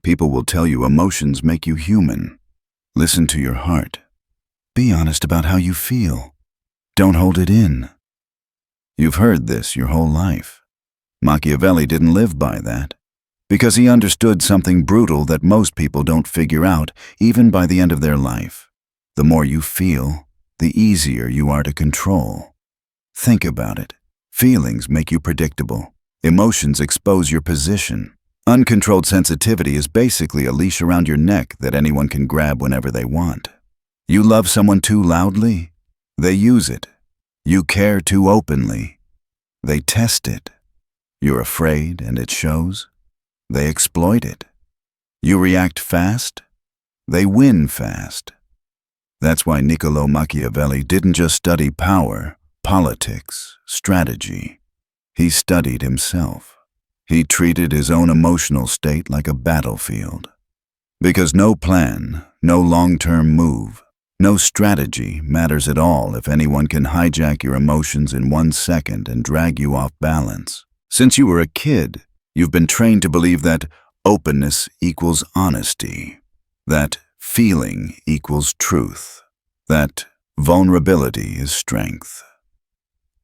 People will tell you emotions make you human. Listen to your heart. Be honest about how you feel. Don't hold it in. You've heard this your whole life. Machiavelli didn't live by that, because he understood something brutal that most people don't figure out even by the end of their life. The more you feel, the easier you are to control. Think about it. Feelings make you predictable. Emotions expose your position. Uncontrolled sensitivity is basically a leash around your neck that anyone can grab whenever they want. You love someone too loudly? They use it. You care too openly? They test it. You're afraid and it shows? They exploit it. You react fast? They win fast. That's why Niccolò Machiavelli didn't just study power, politics, strategy. He studied himself. He treated his own emotional state like a battlefield. Because no plan, no long-term move, no strategy matters at all if anyone can hijack your emotions in 1 second and drag you off balance. Since you were a kid, you've been trained to believe that openness equals honesty, that feeling equals truth, that vulnerability is strength.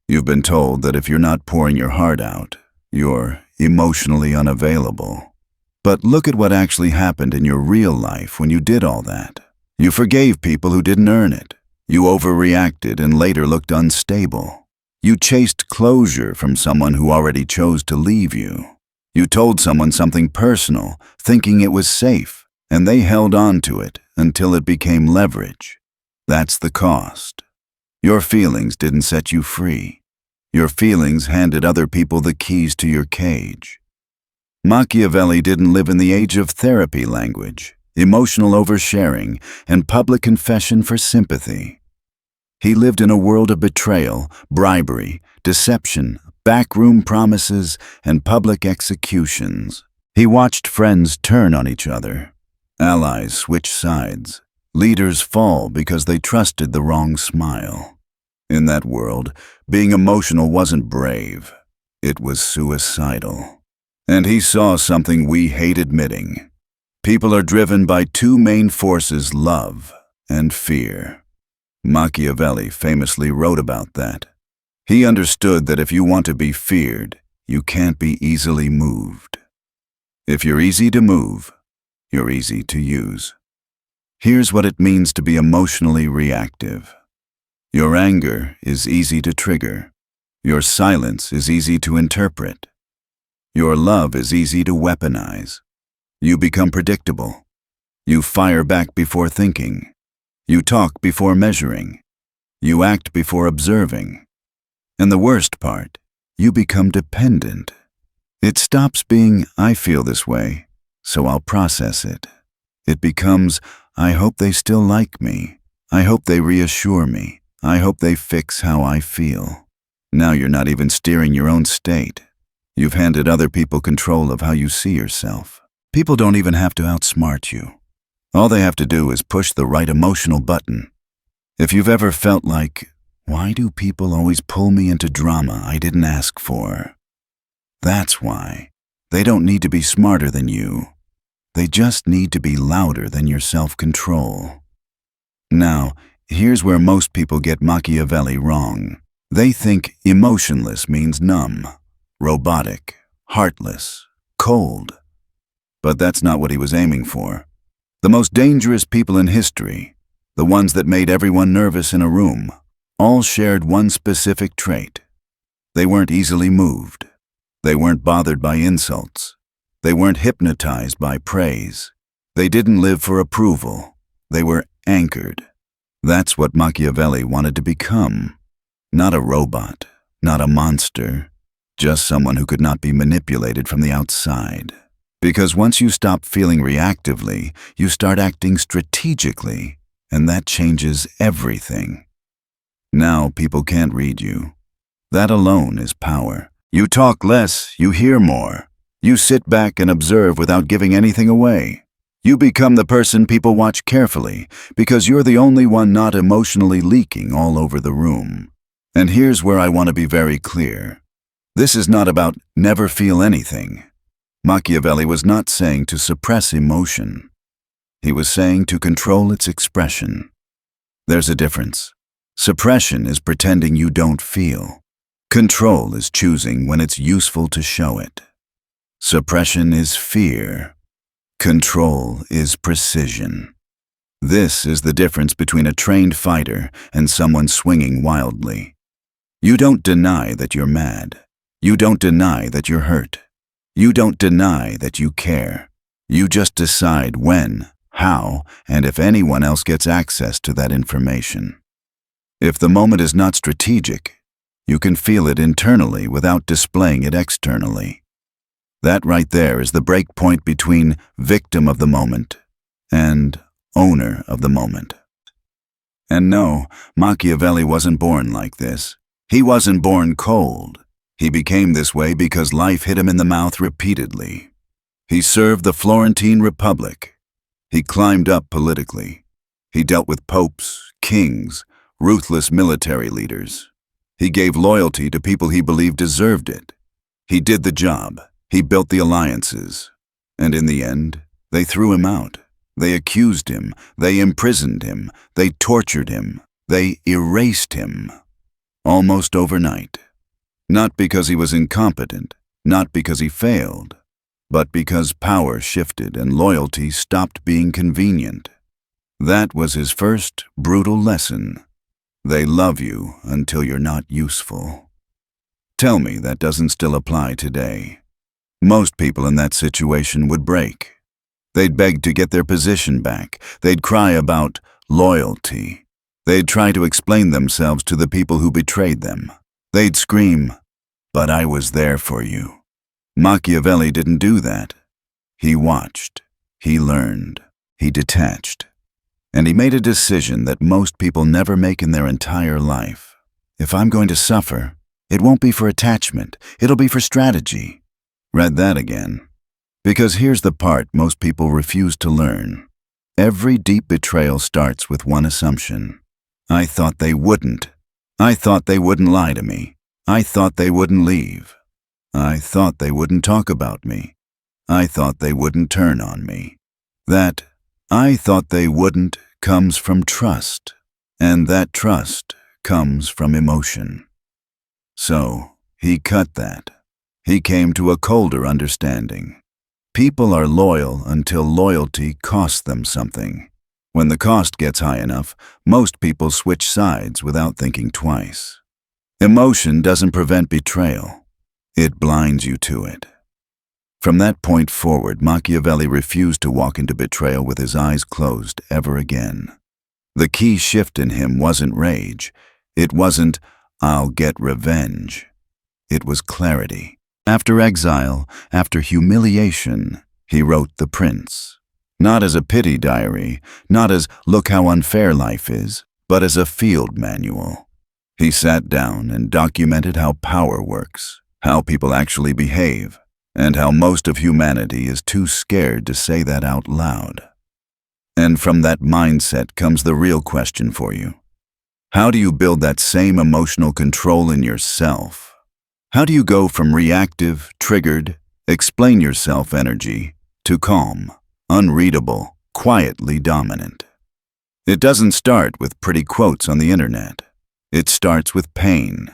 You've been told that if you're not pouring your heart out, you're emotionally unavailable. But look at what actually happened in your real life when you did all that. You forgave people who didn't earn it. You overreacted and later looked unstable. You chased closure from someone who already chose to leave you. You told someone something personal, thinking it was safe, and they held on to it until it became leverage. That's the cost. Your feelings didn't set you free. Your feelings handed other people the keys to your cage. Machiavelli didn't live in the age of therapy language, emotional oversharing, and public confession for sympathy. He lived in a world of betrayal, bribery, deception, backroom promises, and public executions. He watched friends turn on each other, allies switch sides, leaders fall because they trusted the wrong smile. In that world, being emotional wasn't brave. It was suicidal. And he saw something we hate admitting. People are driven by 2 main forces, love and fear. Machiavelli famously wrote about that. He understood that if you want to be feared, you can't be easily moved. If you're easy to move, you're easy to use. Here's what it means to be emotionally reactive. Your anger is easy to trigger. Your silence is easy to interpret. Your love is easy to weaponize. You become predictable. You fire back before thinking. You talk before measuring. You act before observing. And the worst part, you become dependent. It stops being, I feel this way, so I'll process it. It becomes, I hope they still like me. I hope they reassure me. I hope they fix how I feel. Now you're not even steering your own state. You've handed other people control of how you see yourself. People don't even have to outsmart you. All they have to do is push the right emotional button. If you've ever felt like, why do people always pull me into drama I didn't ask for? That's why. They don't need to be smarter than you. They just need to be louder than your self-control. Now, here's where most people get Machiavelli wrong. They think emotionless means numb, robotic, heartless, cold. But that's not what he was aiming for. The most dangerous people in history, the ones that made everyone nervous in a room, all shared one specific trait. They weren't easily moved. They weren't bothered by insults. They weren't hypnotized by praise. They didn't live for approval. They were anchored. That's what Machiavelli wanted to become. Not a robot, not a monster, just someone who could not be manipulated from the outside. Because once you stop feeling reactively, you start acting strategically, and that changes everything. Now people can't read you. That alone is power. You talk less, you hear more. You sit back and observe without giving anything away. You become the person people watch carefully because you're the only one not emotionally leaking all over the room. And here's where I want to be very clear. This is not about never feel anything. Machiavelli was not saying to suppress emotion. He was saying to control its expression. There's a difference. Suppression is pretending you don't feel. Control is choosing when it's useful to show it. Suppression is fear. Control is precision. This is the difference between a trained fighter and someone swinging wildly. You don't deny that you're mad. You don't deny that you're hurt. You don't deny that you care. You just decide when, how, and if anyone else gets access to that information. If the moment is not strategic, you can feel it internally without displaying it externally. That right there is the break point between victim of the moment and owner of the moment. And no, Machiavelli wasn't born like this. He wasn't born cold. He became this way because life hit him in the mouth repeatedly. He served the Florentine Republic. He climbed up politically. He dealt with popes, kings, ruthless military leaders. He gave loyalty to people he believed deserved it. He did the job. He built the alliances. And in the end, they threw him out. They accused him. They imprisoned him. They tortured him. They erased him. Almost overnight. Not because he was incompetent, not because he failed, but because power shifted and loyalty stopped being convenient. That was his first brutal lesson. They love you until you're not useful. Tell me that doesn't still apply today. Most people in that situation would break. They'd beg to get their position back. They'd cry about loyalty. They'd try to explain themselves to the people who betrayed them. They'd scream, "But I was there for you." Machiavelli didn't do that. He watched. He learned. He detached. And he made a decision that most people never make in their entire life. If I'm going to suffer, it won't be for attachment. It'll be for strategy. Read that again. Because here's the part most people refuse to learn. Every deep betrayal starts with one assumption. I thought they wouldn't. I thought they wouldn't lie to me. I thought they wouldn't leave. I thought they wouldn't talk about me. I thought they wouldn't turn on me. That I thought they wouldn't comes from trust, and that trust comes from emotion. So he cut that. He came to a colder understanding. People are loyal until loyalty costs them something. When the cost gets high enough, most people switch sides without thinking twice. Emotion doesn't prevent betrayal. It blinds you to it. From that point forward, Machiavelli refused to walk into betrayal with his eyes closed ever again. The key shift in him wasn't rage. It wasn't, "I'll get revenge." It was clarity. After exile, after humiliation, he wrote The Prince. Not as a pity diary, not as "look how unfair life is," but as a field manual. He sat down and documented how power works, how people actually behave, and how most of humanity is too scared to say that out loud. And from that mindset comes the real question for you. How do you build that same emotional control in yourself? How do you go from reactive, triggered, explain yourself energy to calm, unreadable, quietly dominant? It doesn't start with pretty quotes on the internet. It starts with pain.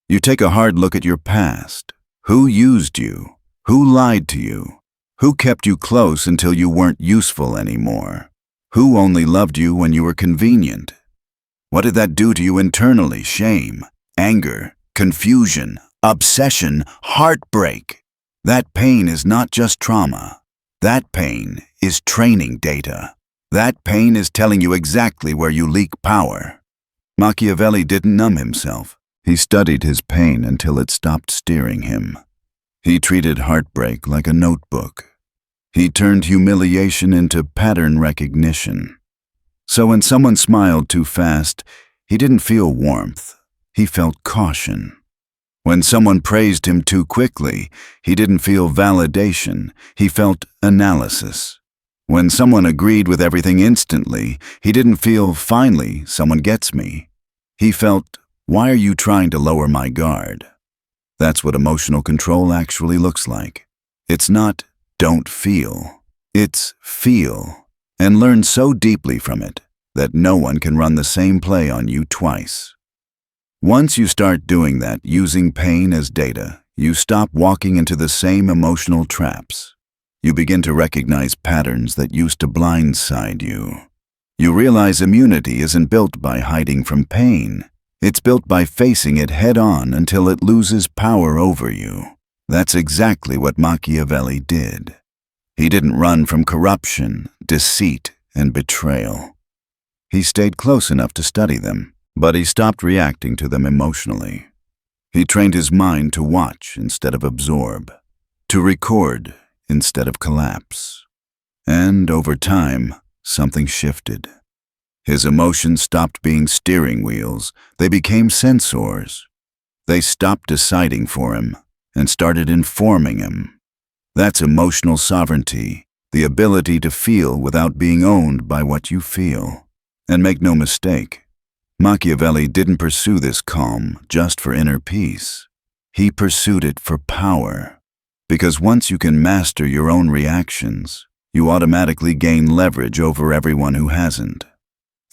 You take a hard look at your past. Who used you? Who lied to you? Who kept you close until you weren't useful anymore? Who only loved you when you were convenient? What did that do to you internally? Shame, anger, confusion, obsession, heartbreak. That pain is not just trauma. That pain is training data. That pain is telling you exactly where you leak power. Machiavelli didn't numb himself. He studied his pain until it stopped steering him. He treated heartbreak like a notebook. He turned humiliation into pattern recognition. So when someone smiled too fast, he didn't feel warmth. He felt caution. When someone praised him too quickly, he didn't feel validation. He felt analysis. When someone agreed with everything instantly, he didn't feel, "finally, someone gets me." He felt, "Why are you trying to lower my guard?" That's what emotional control actually looks like. It's not don't feel. It's feel, and learn so deeply from it that no one can run the same play on you twice. Once you start doing that, using pain as data, you stop walking into the same emotional traps. You begin to recognize patterns that used to blindside you. You realize immunity isn't built by hiding from pain. It's built by facing it head-on until it loses power over you. That's exactly what Machiavelli did. He didn't run from corruption, deceit, and betrayal. He stayed close enough to study them, but he stopped reacting to them emotionally. He trained his mind to watch instead of absorb, to record instead of collapse. And over time, something shifted. His emotions stopped being steering wheels. They became sensors. They stopped deciding for him and started informing him. That's emotional sovereignty, the ability to feel without being owned by what you feel. And make no mistake, Machiavelli didn't pursue this calm just for inner peace. He pursued it for power. Because once you can master your own reactions, you automatically gain leverage over everyone who hasn't.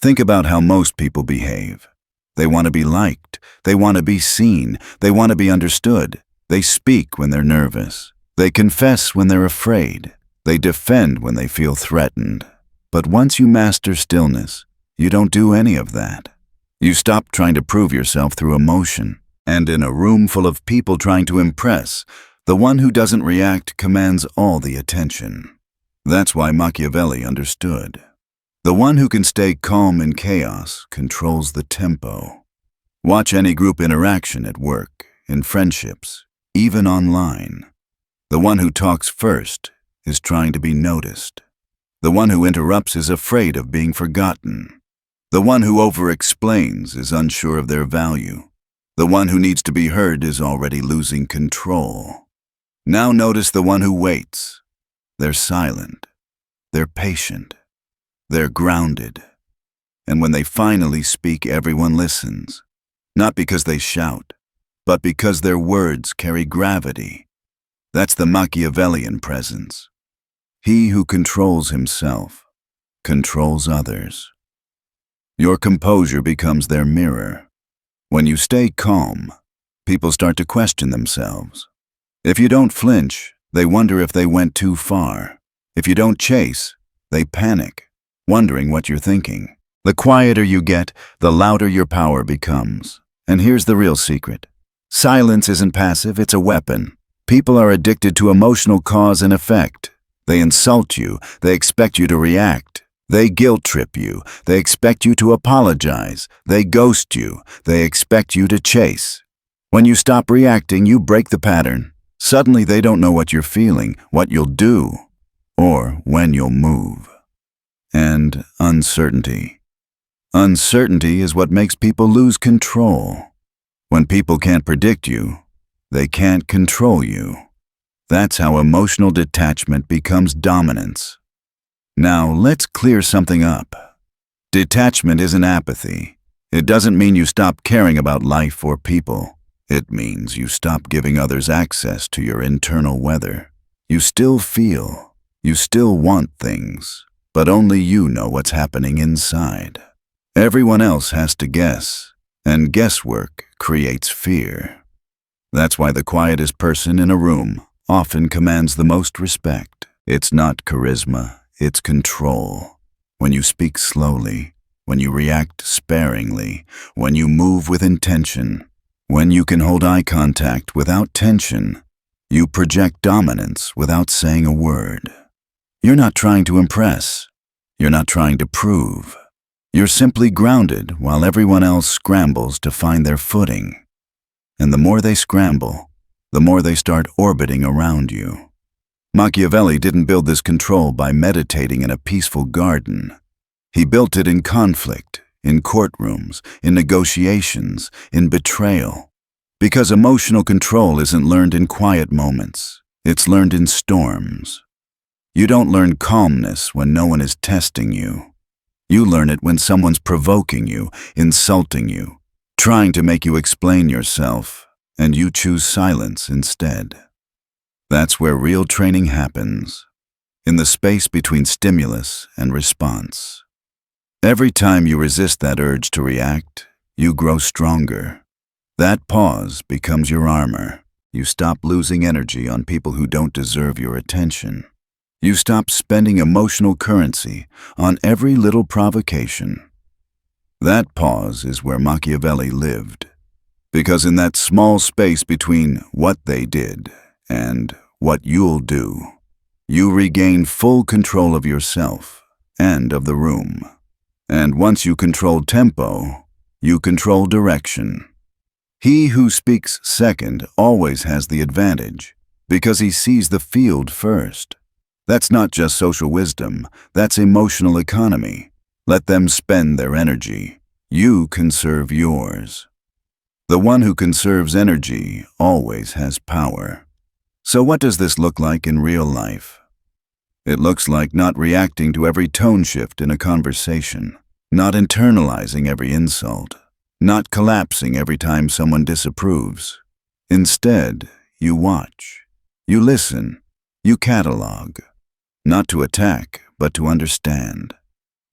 Think about how most people behave. They want to be liked. They want to be seen. They want to be understood. They speak when they're nervous. They confess when they're afraid. They defend when they feel threatened. But once you master stillness, you don't do any of that. You stop trying to prove yourself through emotion. And in a room full of people trying to impress, the one who doesn't react commands all the attention. That's why Machiavelli understood. The one who can stay calm in chaos controls the tempo. Watch any group interaction at work, in friendships, even online. The one who talks first is trying to be noticed. The one who interrupts is afraid of being forgotten. The one who over-explains is unsure of their value. The one who needs to be heard is already losing control. Now notice the one who waits. They're silent. They're patient. They're grounded. And when they finally speak, everyone listens. Not because they shout, but because their words carry gravity. That's the Machiavellian presence. He who controls himself controls others. Your composure becomes their mirror. When you stay calm, people start to question themselves. If you don't flinch, they wonder if they went too far. If you don't chase, they panic, wondering what you're thinking. The quieter you get, the louder your power becomes. And here's the real secret. Silence isn't passive, it's a weapon. People are addicted to emotional cause and effect. They insult you, they expect you to react. They guilt-trip you, they expect you to apologize. They ghost you, they expect you to chase. When you stop reacting, you break the pattern. Suddenly they don't know what you're feeling, what you'll do, or when you'll move. And uncertainty. Uncertainty is what makes people lose control. When people can't predict you, they can't control you. That's how emotional detachment becomes dominance. Now, let's clear something up. Detachment isn't apathy. It doesn't mean you stop caring about life or people. It means you stop giving others access to your internal weather. You still feel. You still want things. But only you know what's happening inside. Everyone else has to guess, and guesswork creates fear. That's why the quietest person in a room often commands the most respect. It's not charisma, it's control. When you speak slowly, when you react sparingly, when you move with intention, when you can hold eye contact without tension, you project dominance without saying a word. You're not trying to impress. You're not trying to prove. You're simply grounded while everyone else scrambles to find their footing. And the more they scramble, the more they start orbiting around you. Machiavelli didn't build this control by meditating in a peaceful garden. He built it in conflict, in courtrooms, in negotiations, in betrayal. Because emotional control isn't learned in quiet moments. It's learned in storms. You don't learn calmness when no one is testing you. You learn it when someone's provoking you, insulting you, trying to make you explain yourself, and you choose silence instead. That's where real training happens, in the space between stimulus and response. Every time you resist that urge to react, you grow stronger. That pause becomes your armor. You stop losing energy on people who don't deserve your attention. You stop spending emotional currency on every little provocation. That pause is where Machiavelli lived, because in that small space between what they did and what you'll do, you regain full control of yourself and of the room. And once you control tempo, you control direction. He who speaks second always has the advantage, because he sees the field first. That's not just social wisdom, that's emotional economy. Let them spend their energy. You conserve yours. The one who conserves energy always has power. So what does this look like in real life? It looks like not reacting to every tone shift in a conversation, not internalizing every insult, not collapsing every time someone disapproves. Instead, you watch, you listen, you catalog, not to attack, but to understand.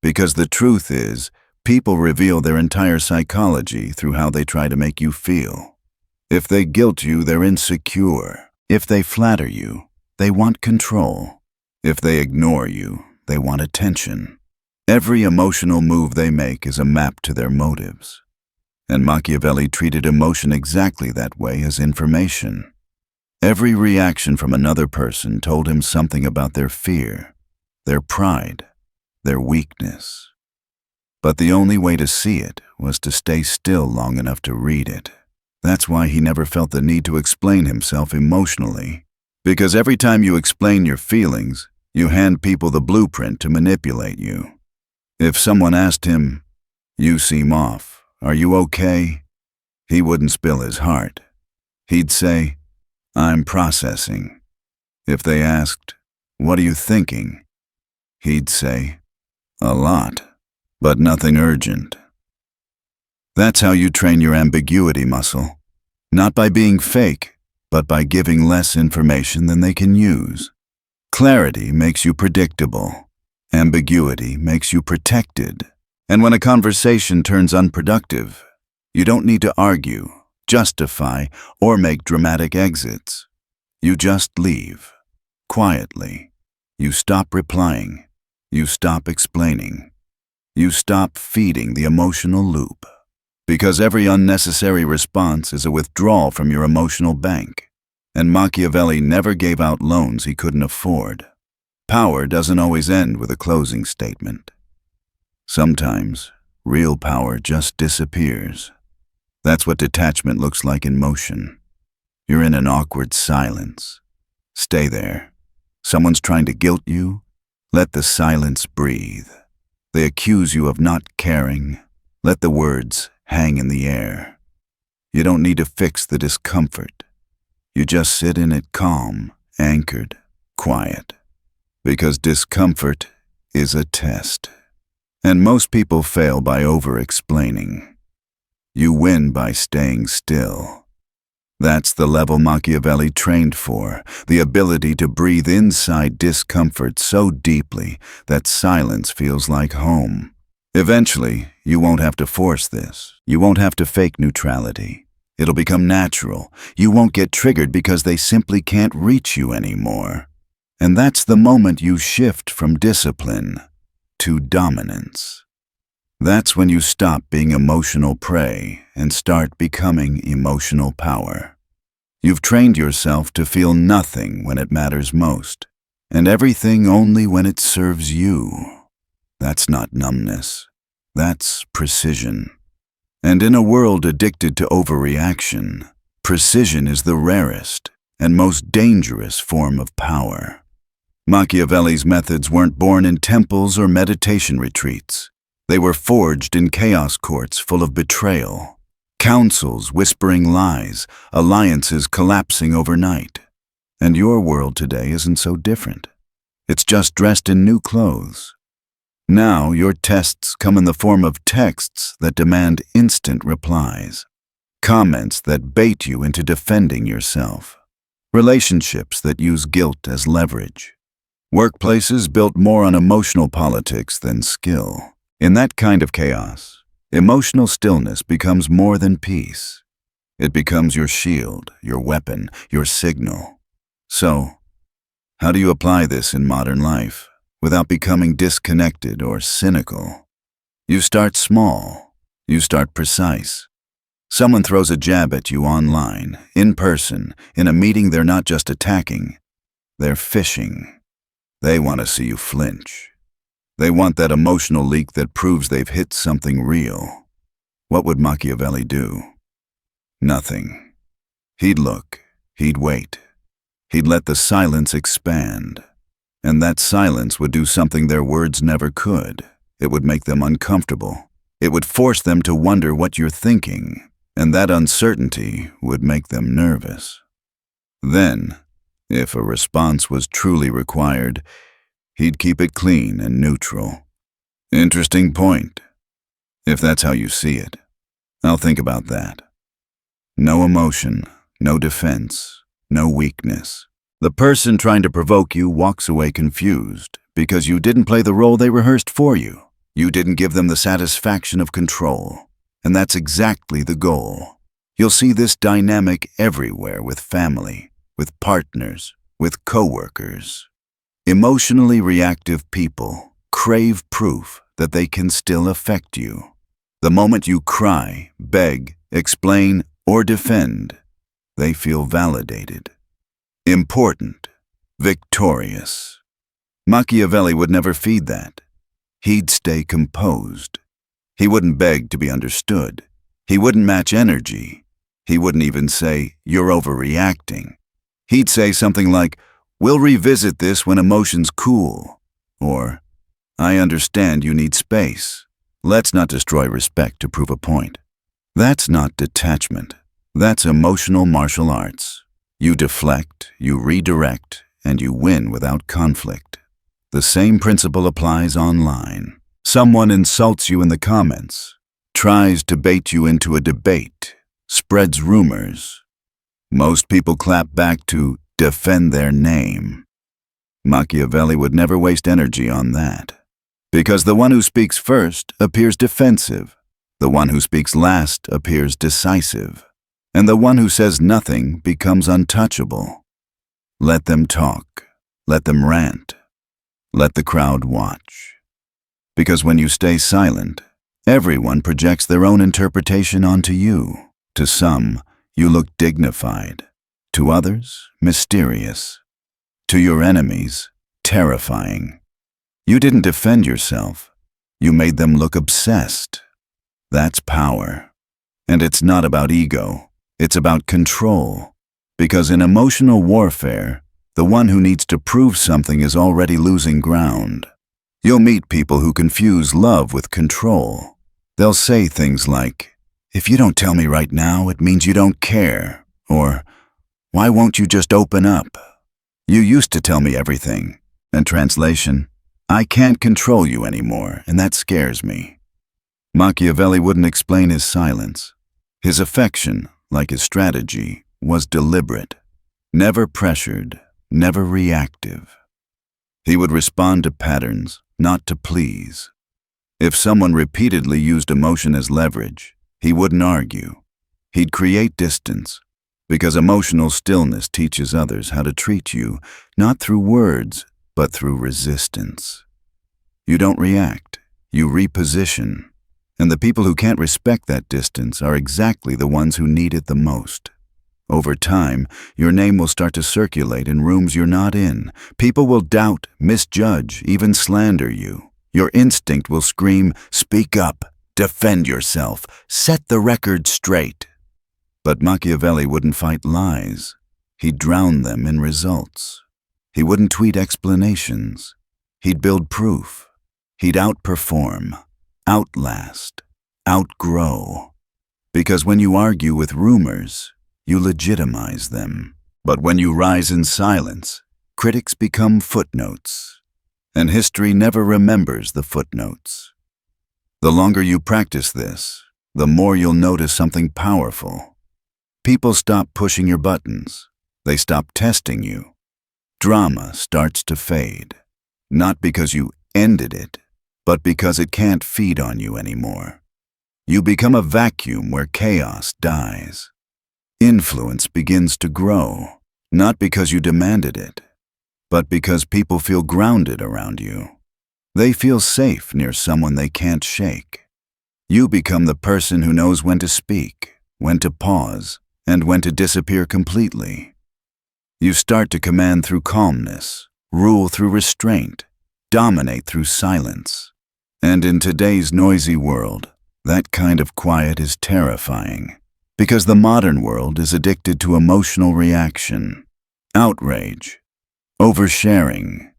Because the truth is, people reveal their entire psychology through how they try to make you feel. If they guilt you, they're insecure. If they flatter you, they want control. If they ignore you, they want attention. Every emotional move they make is a map to their motives. And Machiavelli treated emotion exactly that way, as information. Every reaction from another person told him something about their fear, their pride, their weakness. But the only way to see it was to stay still long enough to read it. That's why he never felt the need to explain himself emotionally. Because every time you explain your feelings, you hand people the blueprint to manipulate you. If someone asked him, "You seem off, are you okay?" he wouldn't spill his heart. He'd say, "I'm processing." If they asked, "What are you thinking?" he'd say, "A lot, but nothing urgent." That's how you train your ambiguity muscle. Not by being fake, but by giving less information than they can use. Clarity makes you predictable. Ambiguity makes you protected. And when a conversation turns unproductive, you don't need to argue, justify, or make dramatic exits. You just leave. Quietly. You stop replying. You stop explaining. You stop feeding the emotional loop. Because every unnecessary response is a withdrawal from your emotional bank. And Machiavelli never gave out loans he couldn't afford. Power doesn't always end with a closing statement. Sometimes, real power just disappears. That's what detachment looks like in motion. You're in an awkward silence. Stay there. Someone's trying to guilt you. Let the silence breathe. They accuse you of not caring. Let the words hang in the air. You don't need to fix the discomfort. You just sit in it calm, anchored, quiet. Because discomfort is a test. And most people fail by over-explaining. You win by staying still. That's the level Machiavelli trained for, the ability to breathe inside discomfort so deeply that silence feels like home. Eventually, you won't have to force this. You won't have to fake neutrality. It'll become natural. You won't get triggered because they simply can't reach you anymore. And that's the moment you shift from discipline to dominance. That's when you stop being emotional prey and start becoming emotional power. You've trained yourself to feel nothing when it matters most, and everything only when it serves you. That's not numbness. That's precision. And in a world addicted to overreaction, precision is the rarest and most dangerous form of power. Machiavelli's methods weren't born in temples or meditation retreats. They were forged in chaos courts full of betrayal, councils whispering lies, alliances collapsing overnight. And your world today isn't so different. It's just dressed in new clothes. Now your tests come in the form of texts that demand instant replies, comments that bait you into defending yourself, relationships that use guilt as leverage, workplaces built more on emotional politics than skill. In that kind of chaos, emotional stillness becomes more than peace. It becomes your shield, your weapon, your signal. So, how do you apply this in modern life without becoming disconnected or cynical? You start small. You start precise. Someone throws a jab at you online, in person, in a meeting. They're not just attacking, they're fishing. They want to see you flinch. They want that emotional leak that proves they've hit something real. What would Machiavelli do? Nothing. He'd look. He'd wait. He'd let the silence expand. And that silence would do something their words never could. It would make them uncomfortable. It would force them to wonder what you're thinking. And that uncertainty would make them nervous. Then, if a response was truly required, he'd keep it clean and neutral. Interesting point. If that's how you see it, I'll think about that. No emotion, no defense, no weakness. The person trying to provoke you walks away confused because you didn't play the role they rehearsed for you. You didn't give them the satisfaction of control. And that's exactly the goal. You'll see this dynamic everywhere with family, with partners, with coworkers. Emotionally reactive people crave proof that they can still affect you. The moment you cry, beg, explain, or defend, they feel validated, important, victorious. Machiavelli would never feed that. He'd stay composed. He wouldn't beg to be understood. He wouldn't match energy. He wouldn't even say, "You're overreacting." He'd say something like, "We'll revisit this when emotions cool." Or, "I understand you need space. Let's not destroy respect to prove a point." That's not detachment. That's emotional martial arts. You deflect, you redirect, and you win without conflict. The same principle applies online. Someone insults you in the comments, tries to bait you into a debate, spreads rumors. Most people clap back to defend their name. Machiavelli would never waste energy on that, because the one who speaks first appears defensive, the one who speaks last appears decisive, and the one who says nothing becomes untouchable. Let them talk, let them rant, let the crowd watch. Because when you stay silent, everyone projects their own interpretation onto you. To some, you look dignified. To others, mysterious. To your enemies, terrifying. You didn't defend yourself. You made them look obsessed. That's power. And it's not about ego. It's about control. Because in emotional warfare, the one who needs to prove something is already losing ground. You'll meet people who confuse love with control. They'll say things like, "If you don't tell me right now, it means you don't care." Or, "Why won't you just open up? You used to tell me everything." And translation, "I can't control you anymore, and that scares me." Machiavelli wouldn't explain his silence. His affection, like his strategy, was deliberate. Never pressured, never reactive. He would respond to patterns, not to please. If someone repeatedly used emotion as leverage, he wouldn't argue. He'd create distance, because emotional stillness teaches others how to treat you, not through words, but through resistance. You don't react, you reposition. And the people who can't respect that distance are exactly the ones who need it the most. Over time, your name will start to circulate in rooms you're not in. People will doubt, misjudge, even slander you. Your instinct will scream, "Speak up, defend yourself, set the record straight." But Machiavelli wouldn't fight lies. He'd drown them in results. He wouldn't tweet explanations. He'd build proof. He'd outperform, outlast, outgrow. Because when you argue with rumors, you legitimize them. But when you rise in silence, critics become footnotes. And history never remembers the footnotes. The longer you practice this, the more you'll notice something powerful. People stop pushing your buttons. They stop testing you. Drama starts to fade, not because you ended it, but because it can't feed on you anymore. You become a vacuum where chaos dies. Influence begins to grow, not because you demanded it, but because people feel grounded around you. They feel safe near someone they can't shake. You become the person who knows when to speak, when to pause, and when to disappear completely. You start to command through calmness, rule through restraint, dominate through silence. And in today's noisy world, that kind of quiet is terrifying, because the modern world is addicted to emotional reaction, outrage, oversharing.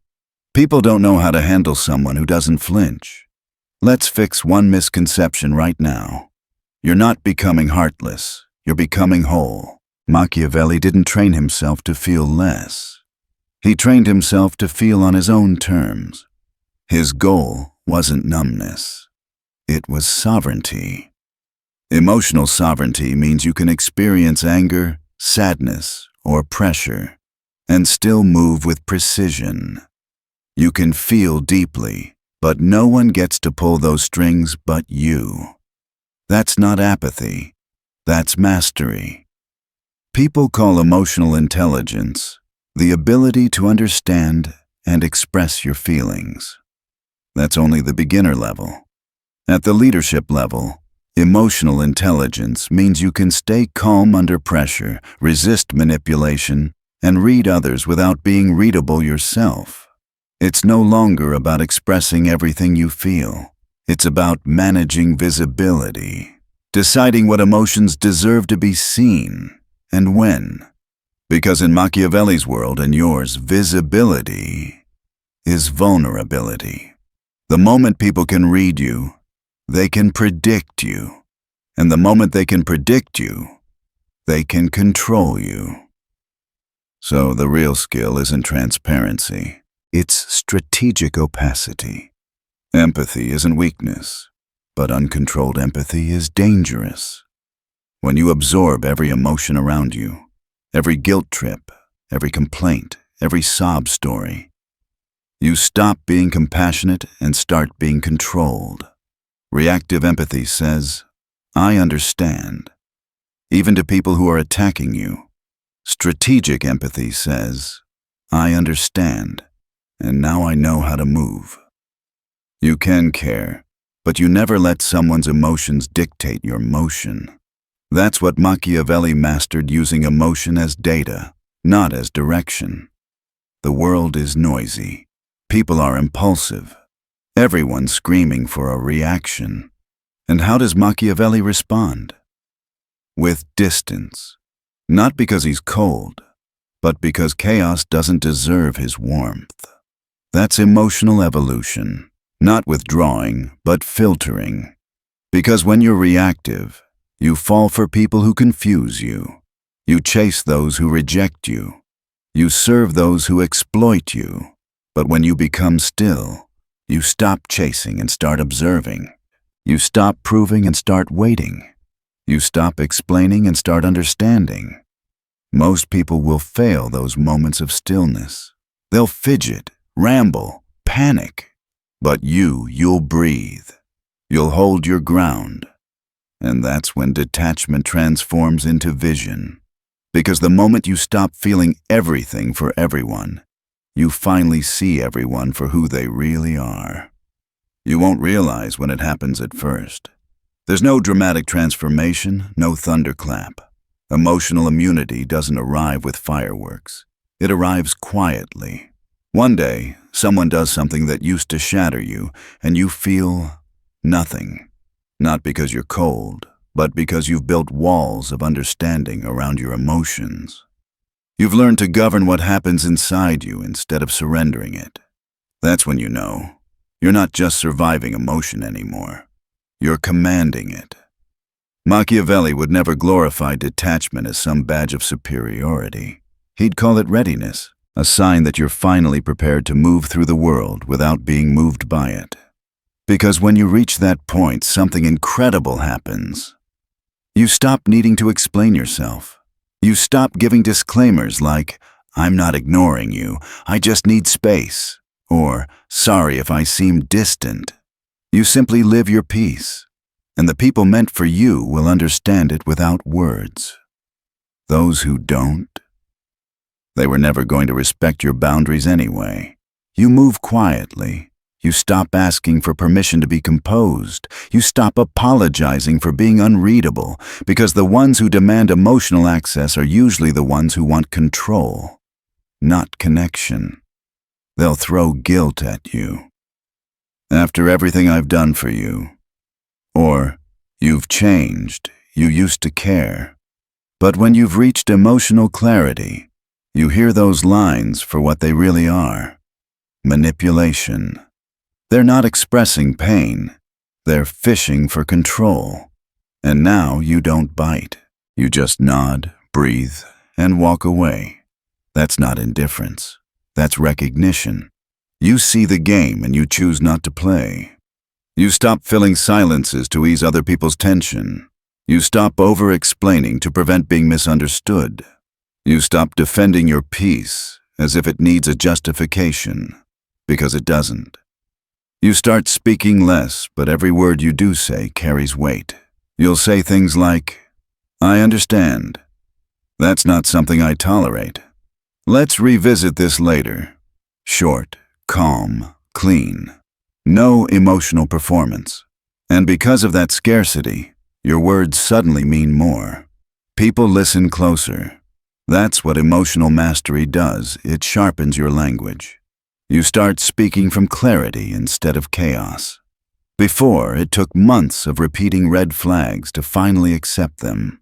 People don't know how to handle someone who doesn't flinch. Let's fix one misconception right now. You're not becoming heartless, you're becoming whole. Machiavelli didn't train himself to feel less. He trained himself to feel on his own terms. His goal wasn't numbness. It was sovereignty. Emotional sovereignty means you can experience anger, sadness, or pressure, and still move with precision. You can feel deeply, but no one gets to pull those strings but you. That's not apathy. That's mastery. People call emotional intelligence the ability to understand and express your feelings. That's only the beginner level. At the leadership level, emotional intelligence means you can stay calm under pressure, resist manipulation, and read others without being readable yourself. It's no longer about expressing everything you feel. It's about managing visibility, deciding what emotions deserve to be seen, and when. Because in Machiavelli's world and yours, visibility is vulnerability. The moment people can read you, they can predict you. And the moment they can predict you, they can control you. So the real skill isn't transparency. It's strategic opacity. Empathy isn't weakness, but uncontrolled empathy is dangerous. When you absorb every emotion around you, every guilt trip, every complaint, every sob story, you stop being compassionate and start being controlled. Reactive empathy says, I understand, even to people who are attacking you. Strategic empathy says, I understand, and now I know how to move. You can care, but you never let someone's emotions dictate your motion. That's what Machiavelli mastered, using emotion as data, not as direction. The world is noisy. People are impulsive. Everyone's screaming for a reaction. And how does Machiavelli respond? With distance. Not because he's cold, but because chaos doesn't deserve his warmth. That's emotional evolution, not withdrawing, but filtering. Because when you're reactive, you fall for people who confuse you. You chase those who reject you. You serve those who exploit you. But when you become still, you stop chasing and start observing. You stop proving and start waiting. You stop explaining and start understanding. Most people will fail those moments of stillness. They'll fidget, ramble, panic. But you'll breathe. You'll hold your ground. And that's when detachment transforms into vision. Because the moment you stop feeling everything for everyone, you finally see everyone for who they really are. You won't realize when it happens at first. There's no dramatic transformation, no thunderclap. Emotional immunity doesn't arrive with fireworks. It arrives quietly. One day, someone does something that used to shatter you, and you feel nothing. Not because you're cold, but because you've built walls of understanding around your emotions. You've learned to govern what happens inside you instead of surrendering it. That's when you know you're not just surviving emotion anymore. You're commanding it. Machiavelli would never glorify detachment as some badge of superiority. He'd call it readiness, a sign that you're finally prepared to move through the world without being moved by it. Because when you reach that point, something incredible happens. You stop needing to explain yourself. You stop giving disclaimers like, "I'm not ignoring you, I just need space," or "Sorry if I seem distant." You simply live your peace, and the people meant for you will understand it without words. Those who don't, they were never going to respect your boundaries anyway. You move quietly. You stop asking for permission to be composed. You stop apologizing for being unreadable, because the ones who demand emotional access are usually the ones who want control, not connection. They'll throw guilt at you. "After everything I've done for you," or "You've changed, you used to care." But when you've reached emotional clarity, you hear those lines for what they really are: manipulation. They're not expressing pain, they're fishing for control. And now you don't bite. You just nod, breathe, and walk away. That's not indifference. That's recognition. You see the game and you choose not to play. You stop filling silences to ease other people's tension. You stop over-explaining to prevent being misunderstood. You stop defending your peace as if it needs a justification, because it doesn't. You start speaking less, but every word you do say carries weight. You'll say things like, "I understand. That's not something I tolerate. Let's revisit this later." Short, calm, clean. No emotional performance. And because of that scarcity, your words suddenly mean more. People listen closer. That's what emotional mastery does. It sharpens your language. You start speaking from clarity instead of chaos. Before, it took months of repeating red flags to finally accept them.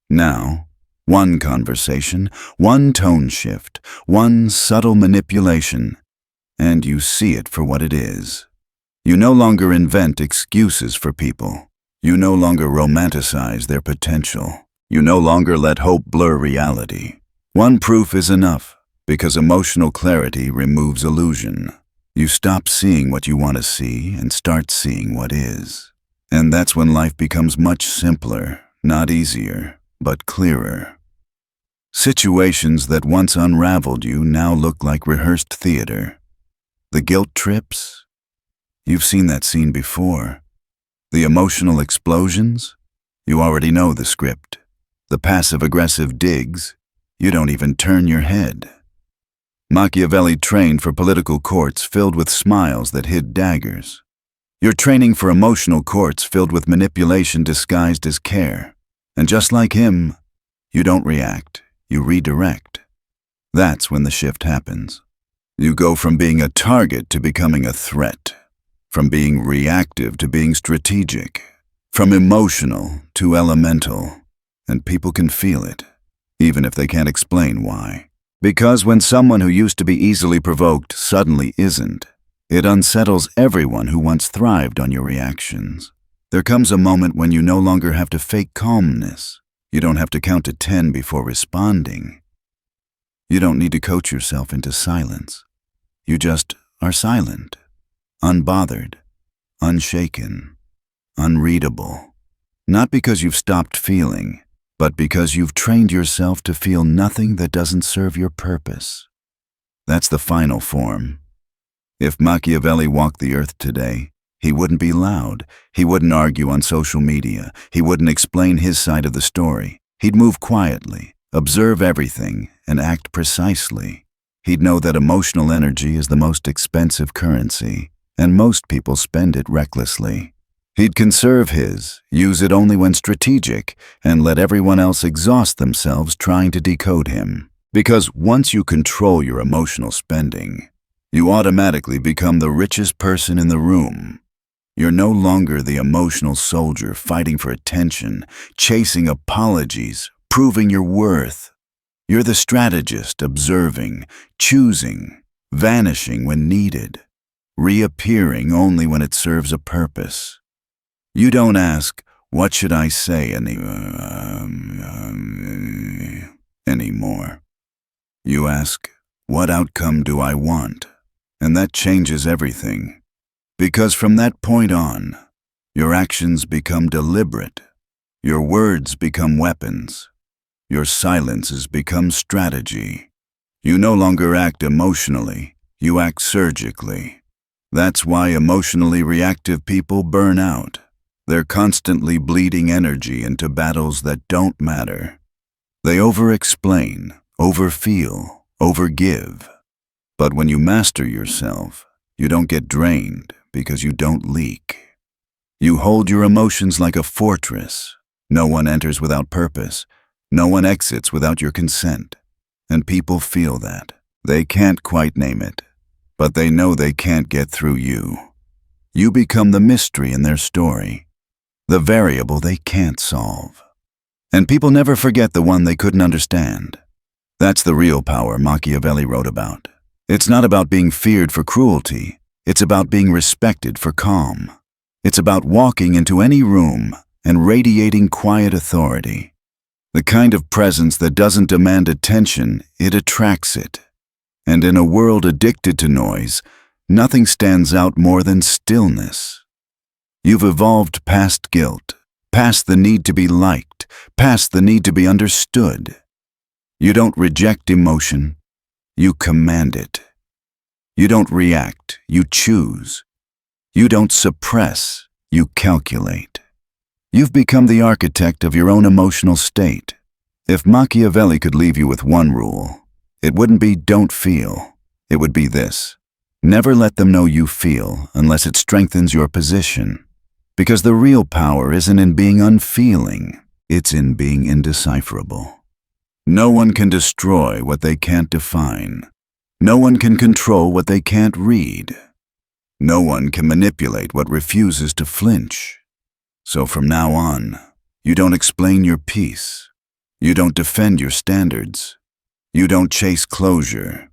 Now, one conversation, one tone shift, one subtle manipulation, and you see it for what it is. You no longer invent excuses for people. You no longer romanticize their potential. You no longer let hope blur reality. One proof is enough, because emotional clarity removes illusion. You stop seeing what you want to see and start seeing what is. And that's when life becomes much simpler, not easier, but clearer. Situations that once unraveled you now look like rehearsed theater. The guilt trips? You've seen that scene before. The emotional explosions? You already know the script. The passive-aggressive digs? You don't even turn your head. Machiavelli trained for political courts filled with smiles that hid daggers. You're training for emotional courts filled with manipulation disguised as care. And just like him, you don't react, you redirect. That's when the shift happens. You go from being a target to becoming a threat. From being reactive to being strategic. From emotional to elemental. And people can feel it, even if they can't explain why. Because when someone who used to be easily provoked suddenly isn't, it unsettles everyone who once thrived on your reactions. There comes a moment when you no longer have to fake calmness. You don't have to count to 10 before responding. You don't need to coach yourself into silence. You just are silent, unbothered, unshaken, unreadable. Not because you've stopped feeling, but because you've trained yourself to feel nothing that doesn't serve your purpose. That's the final form. If Machiavelli walked the earth today, he wouldn't be loud. He wouldn't argue on social media. He wouldn't explain his side of the story. He'd move quietly, observe everything, and act precisely. He'd know that emotional energy is the most expensive currency, and most people spend it recklessly. He'd conserve his, use it only when strategic, and let everyone else exhaust themselves trying to decode him. Because once you control your emotional spending, you automatically become the richest person in the room. You're no longer the emotional soldier fighting for attention, chasing apologies, proving your worth. You're the strategist observing, choosing, vanishing when needed, reappearing only when it serves a purpose. You don't ask, "What should I say anymore?" You ask, "What outcome do I want?" And that changes everything. Because from that point on, your actions become deliberate. Your words become weapons. your silences become strategy. You no longer act emotionally, you act surgically. That's why emotionally reactive people burn out. They're constantly bleeding energy into battles that don't matter. They over-explain, over-feel, over-give. But when you master yourself, you don't get drained because you don't leak. You hold your emotions like a fortress. No one enters without purpose. No one exits without your consent. And people feel that. They can't quite name it, but they know they can't get through you. You become the mystery in their story, the variable they can't solve. And people never forget the one they couldn't understand. That's the real power Machiavelli wrote about. It's not about being feared for cruelty. It's about being respected for calm. It's about walking into any room and radiating quiet authority. The kind of presence that doesn't demand attention, it attracts it. And in a world addicted to noise, nothing stands out more than stillness. You've evolved past guilt, past the need to be liked, past the need to be understood. You don't reject emotion, you command it. You don't react, you choose. You don't suppress, you calculate. You've become the architect of your own emotional state. If Machiavelli could leave you with one rule, it wouldn't be don't feel. It would be this: never let them know you feel unless it strengthens your position. Because the real power isn't in being unfeeling, it's in being indecipherable. No one can destroy what they can't define. No one can control what they can't read. No one can manipulate what refuses to flinch. So from now on, you don't explain your peace. You don't defend your standards. You don't chase closure.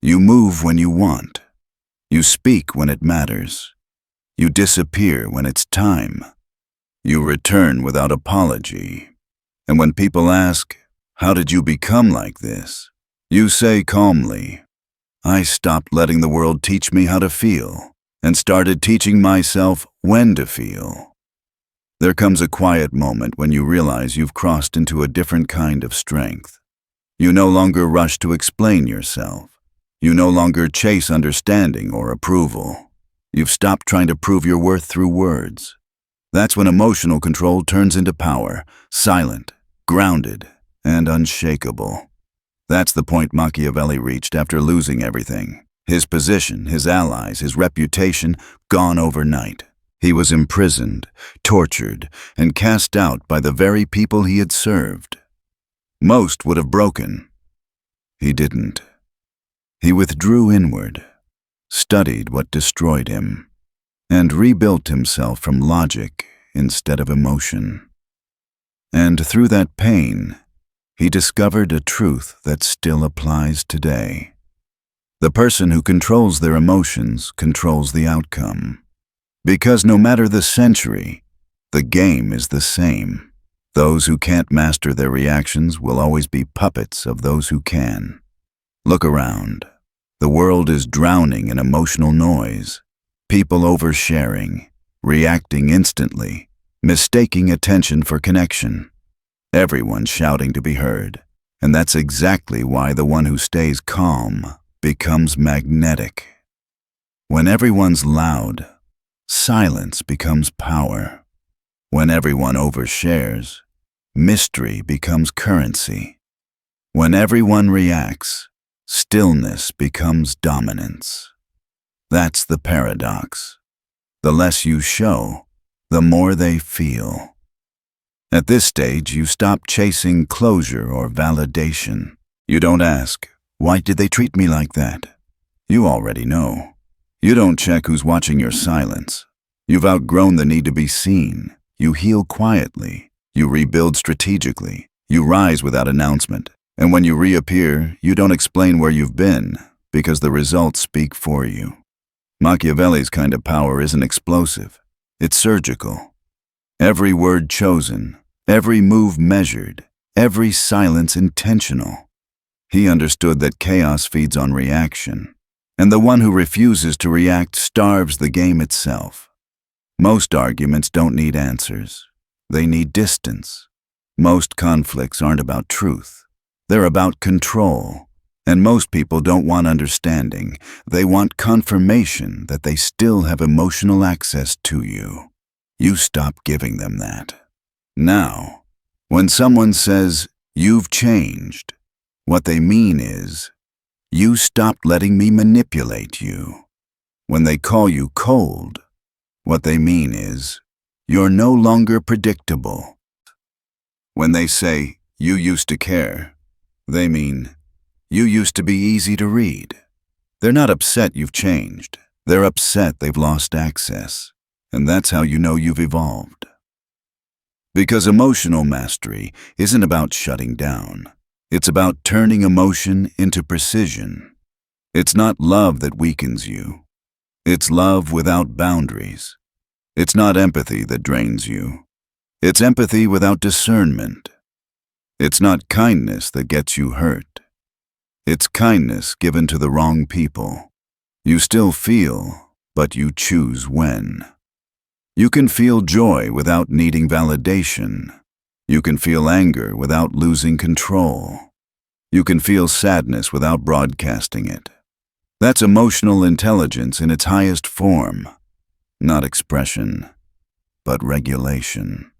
You move when you want. You speak when it matters. You disappear when it's time. You return without apology. And when people ask, "How did you become like this?" you say calmly, "I stopped letting the world teach me how to feel and started teaching myself when to feel." There comes a quiet moment when you realize you've crossed into a different kind of strength. You no longer rush to explain yourself. You no longer chase understanding or approval. You've stopped trying to prove your worth through words. That's when emotional control turns into power, silent, grounded, and unshakable. That's the point Machiavelli reached after losing everything. His position, his allies, his reputation, gone overnight. He was imprisoned, tortured, and cast out by the very people he had served. Most would have broken. He didn't. He withdrew inward, studied what destroyed him, and rebuilt himself from logic instead of emotion. And through that pain, he discovered a truth that still applies today. The person who controls their emotions controls the outcome. Because no matter the century, the game is the same. Those who can't master their reactions will always be puppets of those who can. Look around. The world is drowning in emotional noise. People oversharing, reacting instantly, mistaking attention for connection. Everyone shouting to be heard. And that's exactly why the one who stays calm becomes magnetic. When everyone's loud, silence becomes power. When everyone overshares, mystery becomes currency. When everyone reacts, stillness becomes dominance. That's the paradox. The less you show, the more they feel. At this stage, you stop chasing closure or validation. You don't ask, "Why did they treat me like that?" You already know. You don't check who's watching your silence. You've outgrown the need to be seen. You heal quietly. You rebuild strategically. You rise without announcement. And when you reappear, you don't explain where you've been, because the results speak for you. Machiavelli's kind of power isn't explosive. It's surgical. Every word chosen, every move measured, every silence intentional. He understood that chaos feeds on reaction, and the one who refuses to react starves the game itself. Most arguments don't need answers. They need distance. Most conflicts aren't about truth. They're about control. And most people don't want understanding. They want confirmation that they still have emotional access to you. You stop giving them that. Now, when someone says, "You've changed," what they mean is, "You stopped letting me manipulate you." When they call you cold, what they mean is, "You're no longer predictable." When they say, "You used to care," they mean, "You used to be easy to read." They're not upset you've changed. They're upset they've lost access. And that's how you know you've evolved. Because emotional mastery isn't about shutting down. It's about turning emotion into precision. It's not love that weakens you. It's love without boundaries. It's not empathy that drains you. It's empathy without discernment. It's not kindness that gets you hurt. It's kindness given to the wrong people. You still feel, but you choose when. You can feel joy without needing validation. You can feel anger without losing control. You can feel sadness without broadcasting it. That's emotional intelligence in its highest form. Not expression, but regulation.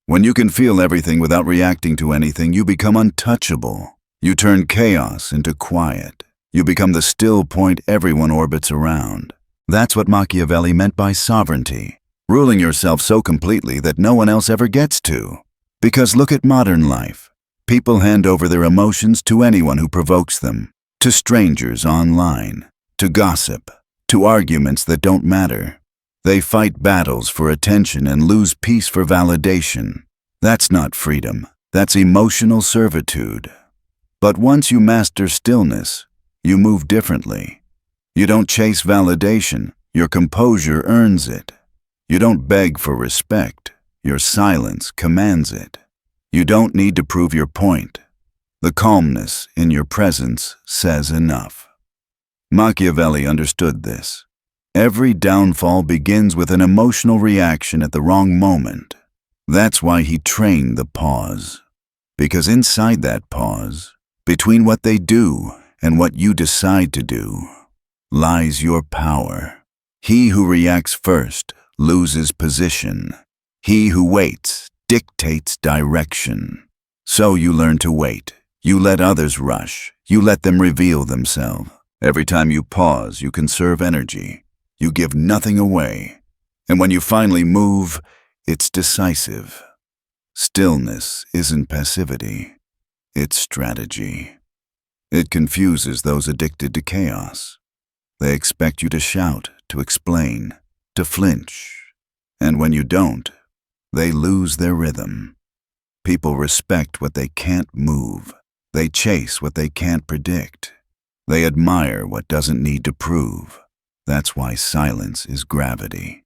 When you can feel everything without reacting to anything, you become untouchable. You turn chaos into quiet. You become the still point everyone orbits around. That's what Machiavelli meant by sovereignty, ruling yourself so completely that no one else ever gets to. Because look at modern life. People hand over their emotions to anyone who provokes them, to strangers online, to gossip, to arguments that don't matter. They fight battles for attention and lose peace for validation. That's not freedom. That's emotional servitude. But once you master stillness, you move differently. You don't chase validation. Your composure earns it. You don't beg for respect. Your silence commands it. You don't need to prove your point. The calmness in your presence says enough. Machiavelli understood this. Every downfall begins with an emotional reaction at the wrong moment. That's why he trained the pause. Because inside that pause, between what they do and what you decide to do, lies your power. He who reacts first loses position. He who waits dictates direction. So you learn to wait. You let others rush. You let them reveal themselves. Every time you pause, you conserve energy. You give nothing away. And when you finally move, it's decisive. Stillness isn't passivity. It's strategy. It confuses those addicted to chaos. They expect you to shout, to explain, to flinch. And when you don't, they lose their rhythm. People respect what they can't move. They chase what they can't predict. They admire what doesn't need to prove. That's why silence is gravity.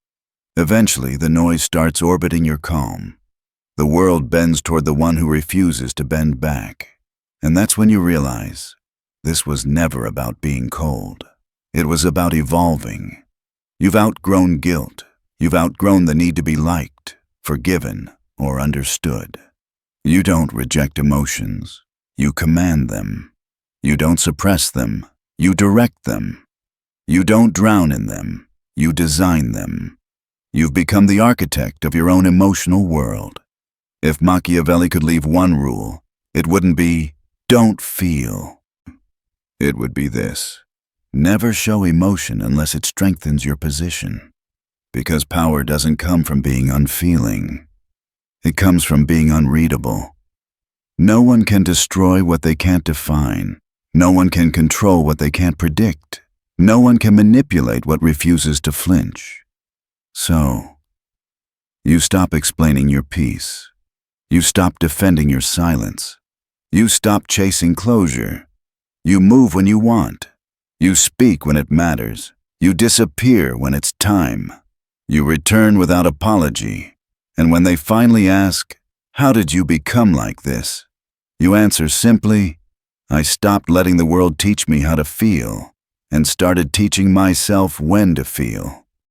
Eventually, the noise starts orbiting your calm. The world bends toward the one who refuses to bend back. And that's when you realize this was never about being cold. It was about evolving. You've outgrown guilt. You've outgrown the need to be liked, forgiven, or understood. You don't reject emotions. You command them. You don't suppress them. You direct them. You don't drown in them. You design them. You've become the architect of your own emotional world. If Machiavelli could leave one rule, it wouldn't be, "Don't feel." It would be this: never show emotion unless it strengthens your position. Because power doesn't come from being unfeeling. It comes from being unreadable. No one can destroy what they can't define. No one can control what they can't predict. No one can manipulate what refuses to flinch. So, you stop explaining your peace. You stop defending your silence. You stop chasing closure. You move when you want. You speak when it matters. You disappear when it's time. You return without apology. And when they finally ask, "How did you become like this?" you answer simply, "I stopped letting the world teach me how to feel and started teaching myself when to feel."